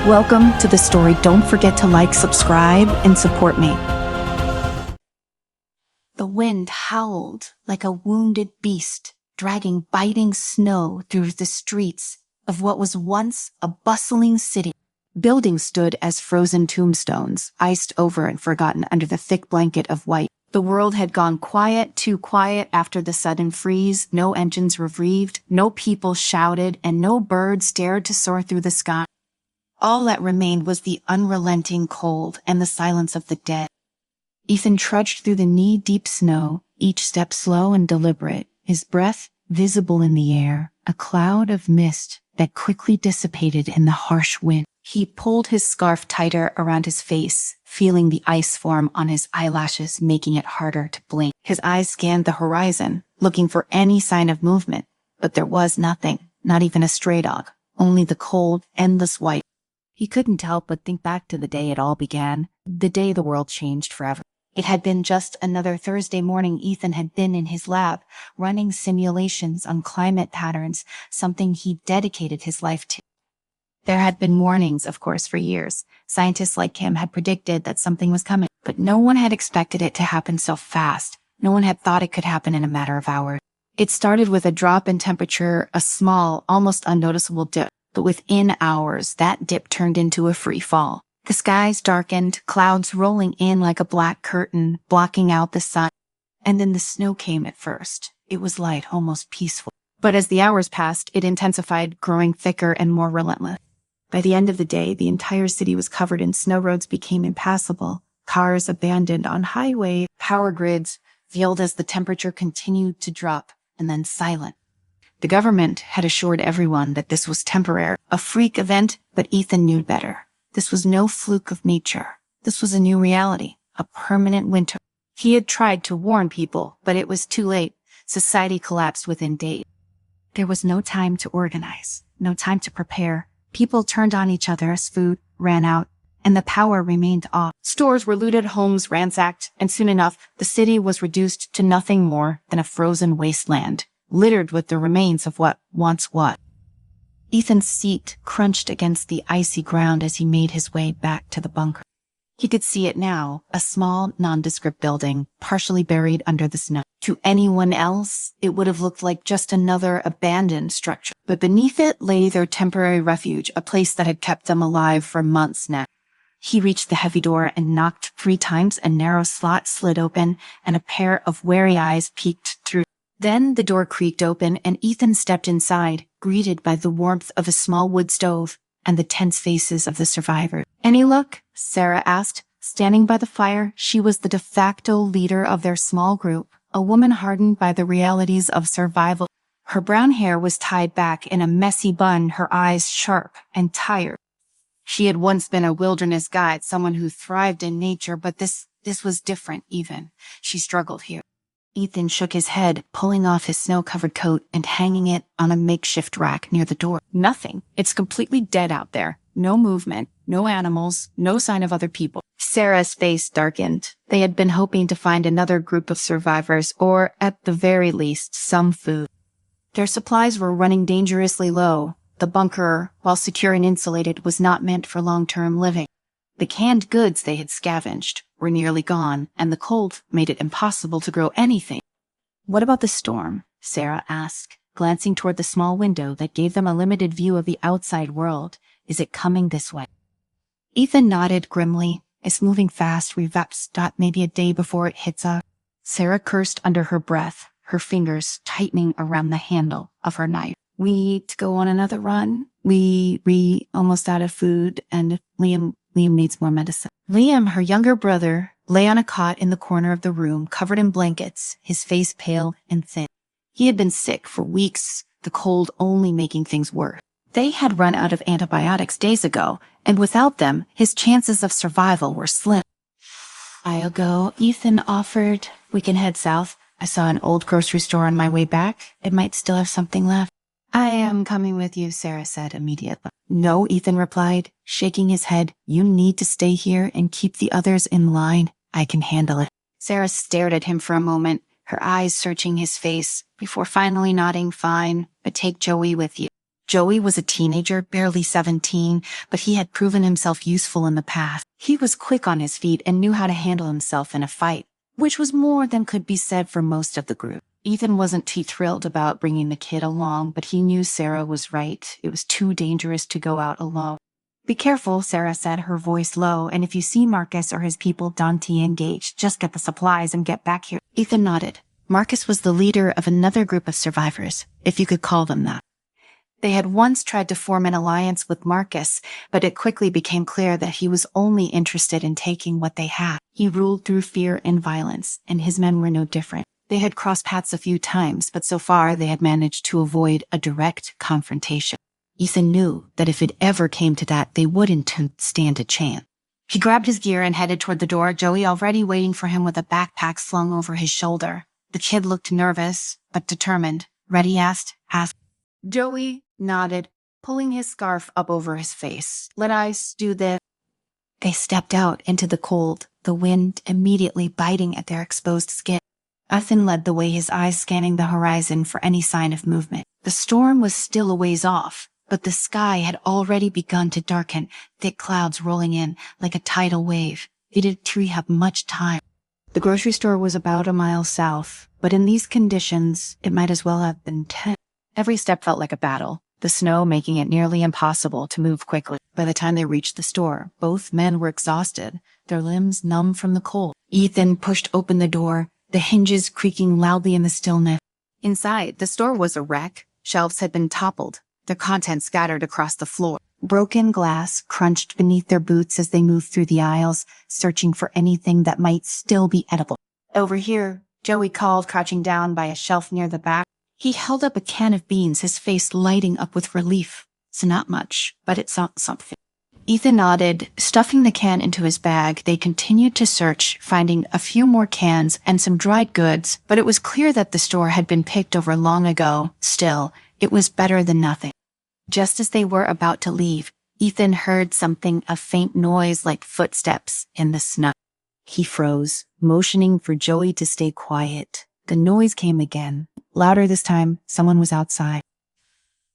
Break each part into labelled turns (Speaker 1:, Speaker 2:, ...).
Speaker 1: Welcome to the story. Don't forget to like, subscribe, and support me. The wind howled like a wounded beast, dragging biting snow through the streets of what was once a bustling city. Buildings stood as frozen tombstones, iced over and forgotten under the thick blanket of white. The world had gone quiet, too quiet after the sudden freeze. No engines revived, no people shouted, and no birds dared to soar through the sky. All that remained was the unrelenting cold and the silence of the dead. Ethan trudged through the knee-deep snow, each step slow and deliberate, his breath visible in the air, a cloud of mist that quickly dissipated in the harsh wind. He pulled his scarf tighter around his face, feeling the ice form on his eyelashes, making it harder to blink. His eyes scanned the horizon, looking for any sign of movement, but there was nothing, not even a stray dog, only the cold, endless white. He couldn't help but think back to the day it all began, the day the world changed forever. It had been just another Thursday morning. Ethan had been in his lab, running simulations on climate patterns, something he dedicated his life to. There had been warnings, of course, for years. Scientists like him had predicted that something was coming, but no one had expected it to happen so fast. No one had thought it could happen in a matter of hours. It started with a drop in temperature, a small, almost unnoticeable dip. But within hours, that dip turned into a free fall. The skies darkened, clouds rolling in like a black curtain, blocking out the sun. And then the snow came at first. It was light, almost peaceful. But as the hours passed, it intensified, growing thicker and more relentless. By the end of the day, the entire city was covered in snow. Roads became impassable, cars abandoned on highway, power grids veiled as the temperature continued to drop, and then silent. The government had assured everyone that this was temporary, a freak event, but Ethan knew better. This was no fluke of nature. This was a new reality, a permanent winter. He had tried to warn people, but it was too late. Society collapsed within days. There was no time to organize, no time to prepare. People turned on each other as food ran out, and the power remained off. Stores were looted, homes ransacked, and soon enough, the city was reduced to nothing more than a frozen wasteland, littered with the remains of what once was. Ethan's seat crunched against the icy ground as he made his way back to the bunker. He could see it now, a small, nondescript building, partially buried under the snow. To anyone else, it would have looked like just another abandoned structure. But beneath it lay their temporary refuge, a place that had kept them alive for months now. He reached the heavy door and knocked 3 times. A narrow slot slid open, and a pair of wary eyes peeked through. Then the door creaked open, and Ethan stepped inside, greeted by the warmth of a small wood stove and the tense faces of the survivors. "Any luck?" Sarah asked. Standing by the fire, she was the de facto leader of their small group, a woman hardened by the realities of survival. Her brown hair was tied back in a messy bun, her eyes sharp and tired. She had once been a wilderness guide, someone who thrived in nature, but this was different even. She struggled here. Ethan shook his head, pulling off his snow-covered coat and hanging it on a makeshift rack near the door. "Nothing. It's completely dead out there. No movement, no animals, no sign of other people." Sarah's face darkened. They had been hoping to find another group of survivors, or at the very least, some food. Their supplies were running dangerously low. The bunker, while secure and insulated, was not meant for long-term living. The canned goods they had scavenged were nearly gone, and the cold made it impossible to grow anything. "What about the storm?" Sarah asked, glancing toward the small window that gave them a limited view of the outside world. "Is it coming this way?" Ethan nodded grimly. "It's moving fast. We've got maybe a day before it hits us." Sarah cursed under her breath, her fingers tightening around the handle of her knife. "We need to go on another run. We almost out of food, and Liam needs more medicine." Liam, her younger brother, lay on a cot in the corner of the room, covered in blankets, his face pale and thin. He had been sick for weeks, the cold only making things worse. They had run out of antibiotics days ago, and without them, his chances of survival were slim. "I'll go," Ethan offered. "We can head south. I saw an old grocery store on my way back. It might still have something left." "I am coming with you," Sarah said immediately. "No," Ethan replied, shaking his head. "You need to stay here and keep the others in line. I can handle it." Sarah stared at him for a moment, her eyes searching his face, before finally nodding, "Fine, but take Joey with you." Joey was a teenager, barely 17, but he had proven himself useful in the past. He was quick on his feet and knew how to handle himself in a fight, which was more than could be said for most of the group. Ethan wasn't too thrilled about bringing the kid along, but he knew Sarah was right. It was too dangerous to go out alone. "Be careful," Sarah said, her voice low, "and if you see Marcus or his people, don't engage. Just get the supplies and get back here." Ethan nodded. Marcus was the leader of another group of survivors, if you could call them that. They had once tried to form an alliance with Marcus, but it quickly became clear that he was only interested in taking what they had. He ruled through fear and violence, and his men were no different. They had crossed paths a few times, but so far they had managed to avoid a direct confrontation. Ethan knew that if it ever came to that, they wouldn't stand a chance. He grabbed his gear and headed toward the door, Joey already waiting for him with a backpack slung over his shoulder. The kid looked nervous, but determined. "Ready?" asked. Joey nodded, pulling his scarf up over his face. "Let us do this." They stepped out into the cold, the wind immediately biting at their exposed skin. Ethan led the way, his eyes scanning the horizon for any sign of movement. The storm was still a ways off, but the sky had already begun to darken, thick clouds rolling in like a tidal wave. They didn't have much time. The grocery store was about a mile south, but in these conditions, it might as well have been 10. Every step felt like a battle, the snow making it nearly impossible to move quickly. By the time they reached the store, both men were exhausted, their limbs numb from the cold. Ethan pushed open the door, the hinges creaking loudly in the stillness. Inside, the store was a wreck. Shelves had been toppled, their contents scattered across the floor. Broken glass crunched beneath their boots as they moved through the aisles, searching for anything that might still be edible. "Over here," Joey called, crouching down by a shelf near the back. He held up a can of beans, his face lighting up with relief. "It's not much, but it's something." Ethan nodded. Stuffing the can into his bag, they continued to search, finding a few more cans and some dried goods, but it was clear that the store had been picked over long ago. Still, it was better than nothing. Just as they were about to leave, Ethan heard something, a faint noise like footsteps in the snow. He froze, motioning for Joey to stay quiet. The noise came again. Louder this time, someone was outside.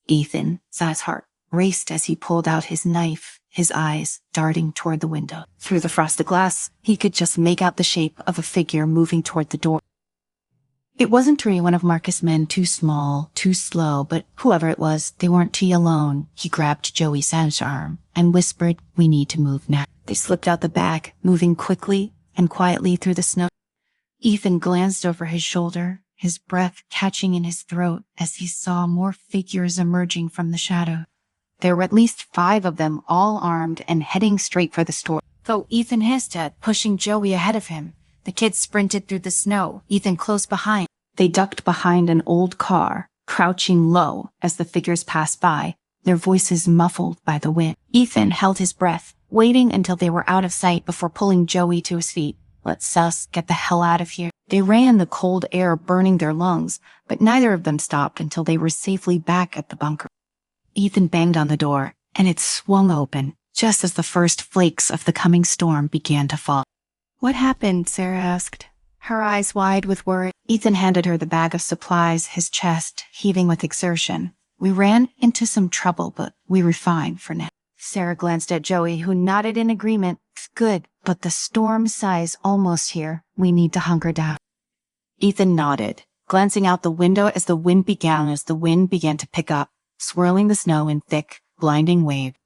Speaker 1: Ethan's heart raced as he pulled out his knife, his eyes darting toward the window. Through the frosted glass, he could just make out the shape of a figure moving toward the door. It wasn't really one of Marcus' men, too small, too slow, but whoever it was, they weren't too alone. He grabbed Joey's arm and whispered, "We need to move now." They slipped out the back, moving quickly and quietly through the snow. Ethan glanced over his shoulder, his breath catching in his throat as he saw more figures emerging from the shadow. There were at least 5 of them, all armed and heading straight for the store. So Ethan hissed at, pushing Joey ahead of him. The kids sprinted through the snow, Ethan close behind. They ducked behind an old car, crouching low as the figures passed by, their voices muffled by the wind. Ethan held his breath, waiting until they were out of sight before pulling Joey to his feet. "Let's get the hell out of here." They ran, the cold air burning their lungs, but neither of them stopped until they were safely back at the bunker. Ethan banged on the door, and it swung open, just as the first flakes of the coming storm began to fall. "What happened?" Sarah asked, her eyes wide with worry. Ethan handed her the bag of supplies, his chest heaving with exertion. "We ran into some trouble, but we were fine for now." Sarah glanced at Joey, who nodded in agreement. "Good, but the storm size almost here. We need to hunker down." Ethan nodded, glancing out the window as the wind began to pick up, swirling the snow in thick, blinding waves.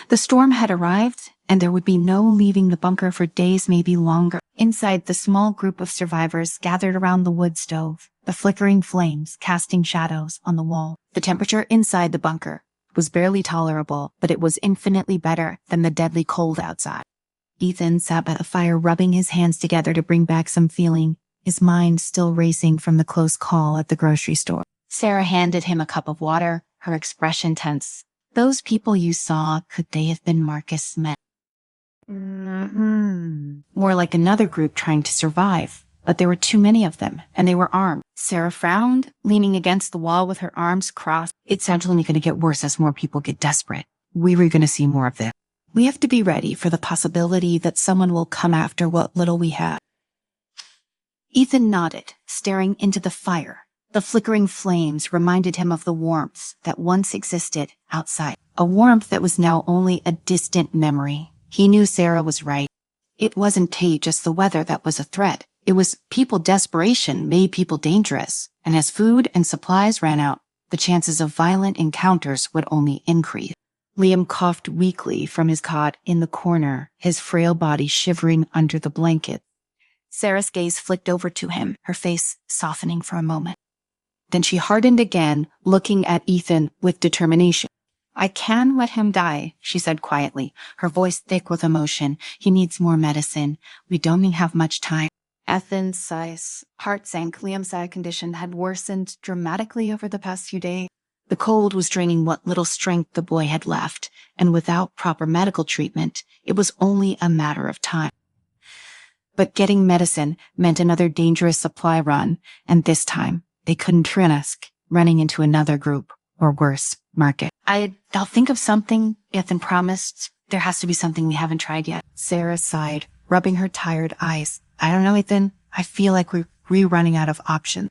Speaker 1: The storm had arrived, and there would be no leaving the bunker for days, maybe longer. Inside, the small group of survivors gathered around the wood stove, the flickering flames casting shadows on the wall. The temperature inside the bunker was barely tolerable, but it was infinitely better than the deadly cold outside. Ethan sat by the fire, rubbing his hands together to bring back some feeling, his mind still racing from the close call at the grocery store. Sarah handed him a cup of water, her expression tense. "Those people you saw, could they have been Marcus' men?" More like another group trying to survive, but there were too many of them, and they were armed. Sarah frowned, leaning against the wall with her arms crossed. "It's only going to get worse as more people get desperate. We were going to see more of this. We have to be ready for the possibility that someone will come after what little we have." Ethan nodded, staring into the fire. The flickering flames reminded him of the warmth that once existed outside, a warmth that was now only a distant memory. He knew Sarah was right. It wasn't just the weather that was a threat. It was people desperation made people dangerous, and as food and supplies ran out, the chances of violent encounters would only increase. Liam coughed weakly from his cot in the corner, his frail body shivering under the blanket. Sarah's gaze flicked over to him, her face softening for a moment. Then she hardened again, looking at Ethan with determination. "I can let him die," she said quietly, her voice thick with emotion. "He needs more medicine. We don't have much time." Ethan's heart sank. Liam's eye condition had worsened dramatically over the past few days. The cold was draining what little strength the boy had left, and without proper medical treatment, it was only a matter of time. But getting medicine meant another dangerous supply run, and this time, they couldn't risk running into another group, or worse, market. "I'll think of something," Ethan promised. "There has to be something we haven't tried yet." Sarah sighed, rubbing her tired eyes. "I don't know, Ethan. I feel like we're running out of options."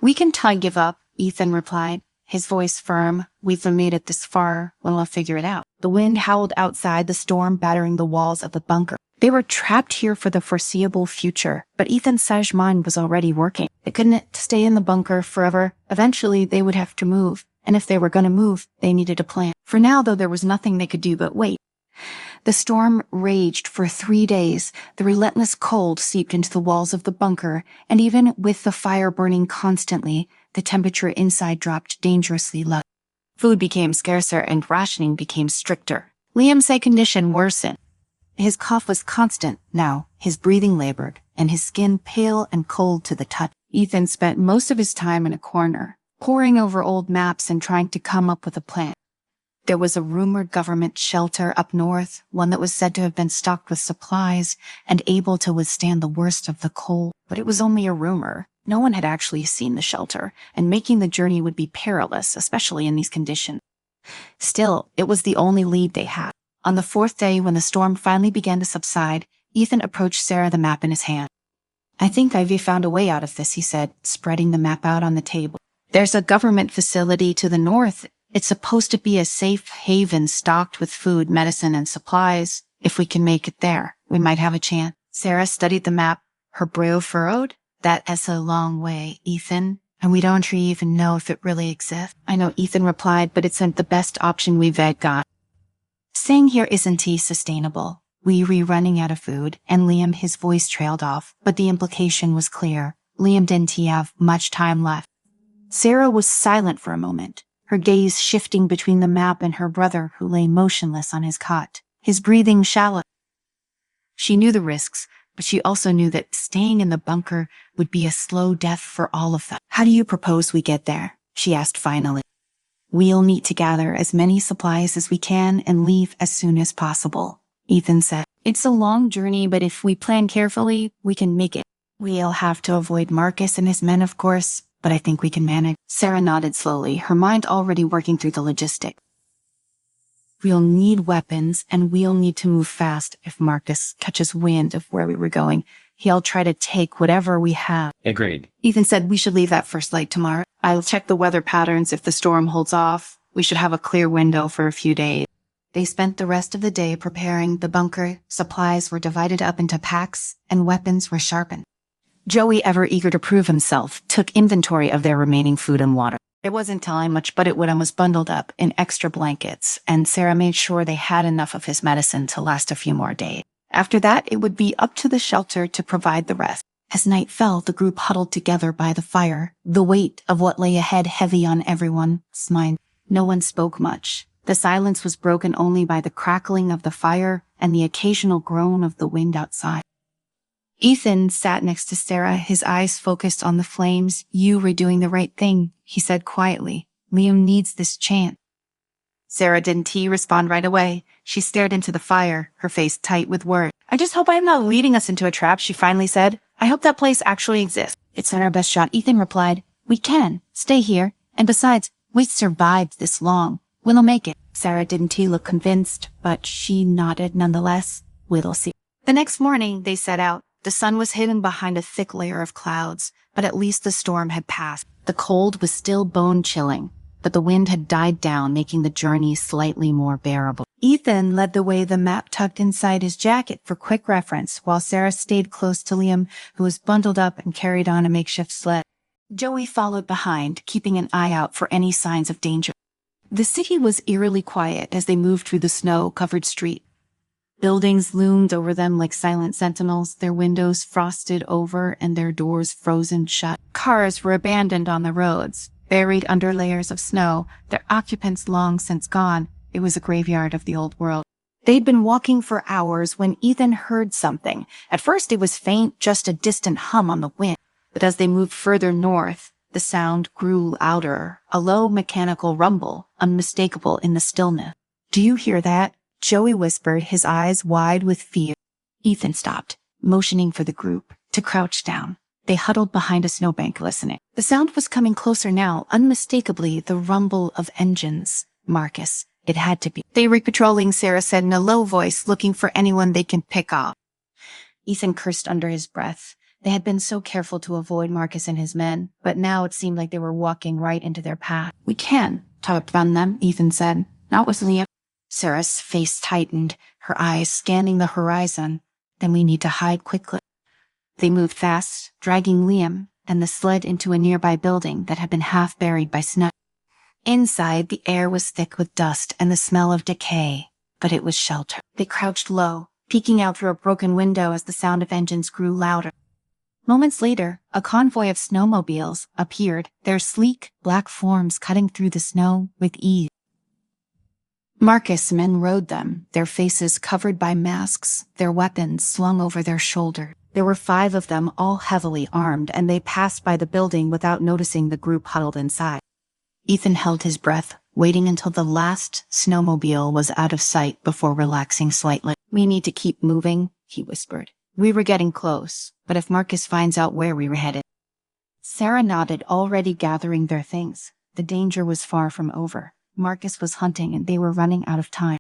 Speaker 1: "We can give up," Ethan replied, his voice firm. "We've made it this far. We'll figure it out." The wind howled outside, the storm battering the walls of the bunker. They were trapped here for the foreseeable future, but Ethan's mind was already working. They couldn't stay in the bunker forever. Eventually, they would have to move, and if they were going to move, they needed a plan. For now, though, there was nothing they could do but wait. The storm raged for 3 days. The relentless cold seeped into the walls of the bunker, and even with the fire burning constantly, the temperature inside dropped dangerously low. Food became scarcer and rationing became stricter. Liam's condition worsened. His cough was constant now, his breathing labored, and his skin pale and cold to the touch. Ethan spent most of his time in a corner, poring over old maps and trying to come up with a plan. There was a rumored government shelter up north, one that was said to have been stocked with supplies and able to withstand the worst of the cold. But it was only a rumor. No one had actually seen the shelter, and making the journey would be perilous, especially in these conditions. Still, it was the only lead they had. On the 4th day, when the storm finally began to subside, Ethan approached Sarah, the map in his hand. "I think I've found a way out of this," he said, spreading the map out on the table. "There's a government facility to the north. It's supposed to be a safe haven stocked with food, medicine, and supplies. If we can make it there, we might have a chance." Sarah studied the map, her brow furrowed. "That's a long way, Ethan, and we don't even know if it really exists." "I know," Ethan replied, "but it's the best option we've got. Staying here isn't sustainable. We're running out of food," and Liam, his voice trailed off, but the implication was clear. Liam didn't have much time left. Sarah was silent for a moment, her gaze shifting between the map and her brother, who lay motionless on his cot, his breathing shallow. She knew the risks, but she also knew that staying in the bunker would be a slow death for all of them. "How do you propose we get there?" she asked finally. "We'll need to gather as many supplies as we can and leave as soon as possible," Ethan said. "It's a long journey, but if we plan carefully, we can make it. We'll have to avoid Marcus and his men, of course, but I think we can manage." Sarah nodded slowly, her mind already working through the logistics. "We'll need weapons, and we'll need to move fast. If Marcus catches wind of where we were going, he'll try to take whatever we have."
Speaker 2: Agreed.
Speaker 1: Ethan said we should leave at first light tomorrow. "I'll check the weather patterns. If the storm holds off, we should have a clear window for a few days." They spent the rest of the day preparing the bunker. Supplies were divided up into packs, and weapons were sharpened. Joey, ever eager to prove himself, took inventory of their remaining food and water. It wasn't telling much, but it was bundled up in extra blankets, and Sarah made sure they had enough of his medicine to last a few more days. After that, it would be up to the shelter to provide the rest. As night fell, the group huddled together by the fire, the weight of what lay ahead heavy on everyone's mind. No one spoke much. The silence was broken only by the crackling of the fire and the occasional groan of the wind outside. Ethan sat next to Sarah, his eyes focused on the flames. "You were doing the right thing," he said quietly. "Liam needs this chance." Sarah didn't respond right away. She stared into the fire, her face tight with worry. "I just hope I'm not leading us into a trap," she finally said. "I hope that place actually exists." "It's not our best shot," Ethan replied. "We can stay here, and besides, we survived this long. We'll make it." Sarah didn't look convinced, but she nodded nonetheless. "We'll see." The next morning, they set out. The sun was hidden behind a thick layer of clouds, but But at least the storm had passed. The cold was still bone-chilling, but the wind had died down, making the journey slightly more bearable. Ethan led the way, the map tucked inside his jacket for quick reference, while Sarah stayed close to Liam, who was bundled up and carried on a makeshift sled. Joey followed behind, keeping an eye out for any signs of danger. The city was eerily quiet as they moved through the snow-covered street. Buildings loomed over them like silent sentinels, their windows frosted over and their doors frozen shut. Cars were abandoned on the roads, buried under layers of snow, their occupants long since gone. It was a graveyard of the old world. They'd been walking for hours when Ethan heard something. At first it was faint, just a distant hum on the wind. But as they moved further north, the sound grew louder, a low mechanical rumble, unmistakable in the stillness. "Do you hear that?" Joey whispered, his eyes wide with fear. Ethan stopped, motioning for the group to crouch down. They huddled behind a snowbank, listening. The sound was coming closer now, unmistakably the rumble of engines. "Marcus, it had to be. They were patrolling," Sarah said in a low voice, "looking for anyone they can pick off." Ethan cursed under his breath. They had been so careful to avoid Marcus and his men, but now it seemed like they were walking right into their path. "We can talk about them," Ethan said. "Not with Liam." Sarah's face tightened, her eyes scanning the horizon. "Then we need to hide quickly." They moved fast, dragging Liam and the sled into a nearby building that had been half buried by snow. Inside, the air was thick with dust and the smell of decay, but it was sheltered. They crouched low, peeking out through a broken window as the sound of engines grew louder. Moments later, a convoy of snowmobiles appeared, their sleek, black forms cutting through the snow with ease. Marcus' men rode them, their faces covered by masks, their weapons slung over their shoulders. There were 5 of them, all heavily armed, and they passed by the building without noticing the group huddled inside. Ethan held his breath, waiting until the last snowmobile was out of sight before relaxing slightly. "We need to keep moving," he whispered. "We were getting close, but if Marcus finds out where we were headed..." Sarah nodded, already gathering their things. The danger was far from over. Marcus was hunting and they were running out of time.